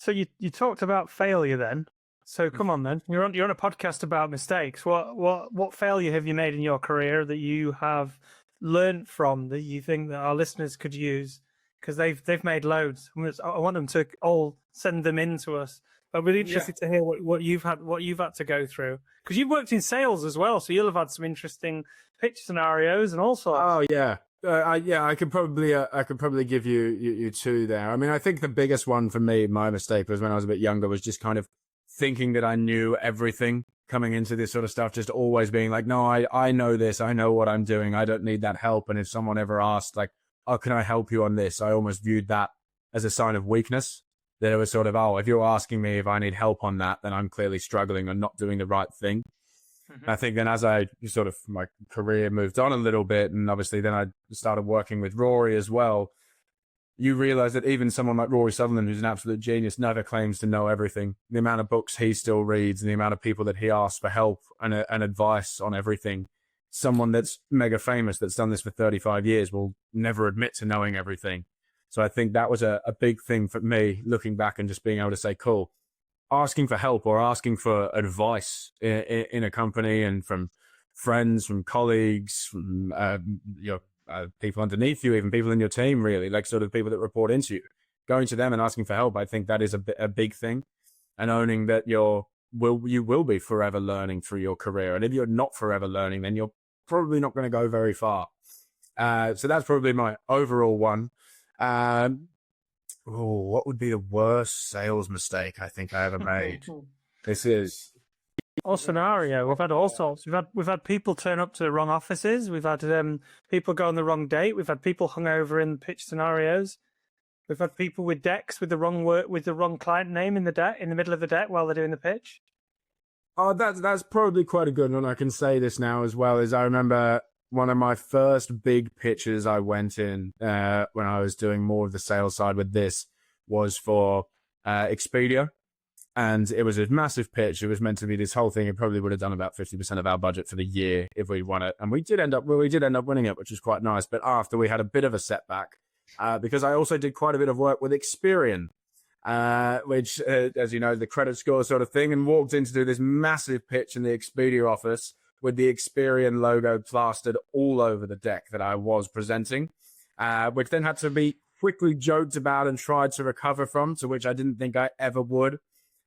So you talked about failure then. So come on then. You're on a podcast about mistakes. What failure have you made in your career that you have learned from that you think that our listeners could use? Because they've made loads. I want them to all send them in to us. But we're interested to hear what you've had to go through. Because you've worked in sales as well, so you'll have had some interesting pitch scenarios and all sorts. Oh yeah. I could probably give you two there. I mean, I think the biggest one for me, my mistake was when I was a bit younger, was just kind of thinking that I knew everything coming into this sort of stuff, just always being like, no, I know this, I know what I'm doing, I don't need that help. And if someone ever asked, like, oh, can I help you on this? I almost viewed that as a sign of weakness. That it was sort of, oh, if you're asking me if I need help on that, then I'm clearly struggling or not doing the right thing. I think then as my career moved on a little bit, and obviously then I started working with Rory as well, you realize that even someone like Rory Sutherland, who's an absolute genius, never claims to know everything. The amount of books he still reads and the amount of people that he asks for help and advice on everything. Someone that's mega famous, that's done this for 35 years, will never admit to knowing everything. So I think that was a big thing for me, looking back and just being able to say, cool, asking for help or asking for advice in a company and from friends, from colleagues, from people underneath you, even people in your team, really, like sort of people that report into you, going to them and asking for help. I think that is a big thing, and owning that you will be forever learning through your career. And if you're not forever learning, then you're probably not going to go very far. So that's probably my overall one. What would be the worst sales mistake I think I ever made? This is all scenario. We've had all sorts. We've had people turn up to the wrong offices. We've had people go on the wrong date. We've had people hung over in pitch scenarios. We've had people with decks with the wrong client name in the middle of the deck while they're doing the pitch. Oh, that's probably quite a good one. I can say this now as well. As I remember, one of my first big pitches I went in when I was doing more of the sales side with this was for Expedia. And it was a massive pitch. It was meant to be this whole thing. It probably would have done about 50% of our budget for the year if we'd won it. And we did end up winning it, which was quite nice. But after we had a bit of a setback, because I also did quite a bit of work with Experian, which, as you know, the credit score sort of thing, and walked in to do this massive pitch in the Expedia office with the Experian logo plastered all over the deck that I was presenting, which then had to be quickly joked about and tried to recover from, to which I didn't think I ever would.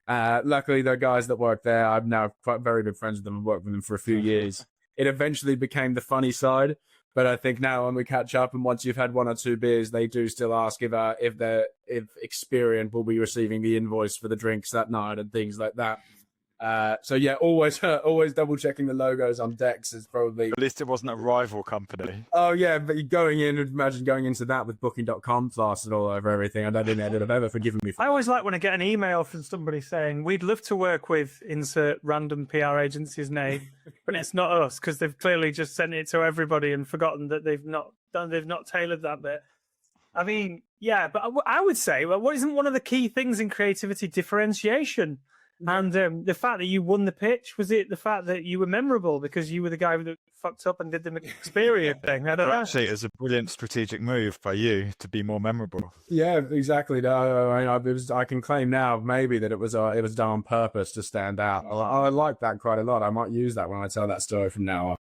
Luckily, the guys that work there, I'm now quite very good friends with them and worked with them for a few years. It eventually became the funny side, but I think now when we catch up and once you've had one or two beers, they do still ask if Experian will be receiving the invoice for the drinks that night and things like that. So yeah, always double checking the logos on decks is probably. At least it wasn't a rival company. Oh yeah, but imagine going into that with Booking.com plastered all over everything. I don't think they'd have ever forgiven me. I always like when I get an email from somebody saying we'd love to work with insert random PR agency's name, but it's not us because they've clearly just sent it to everybody and forgotten that they've not tailored that bit. I mean, yeah, but I would say, well, what isn't one of the key things in creativity? Differentiation. And the fact that you won the pitch, was it the fact that you were memorable because you were the guy that fucked up and did the Expedia thing? I don't know. Actually, it was a brilliant strategic move by you to be more memorable. Yeah, exactly. No, I can claim now maybe that it was done on purpose to stand out. I like that quite a lot. I might use that when I tell that story from now on.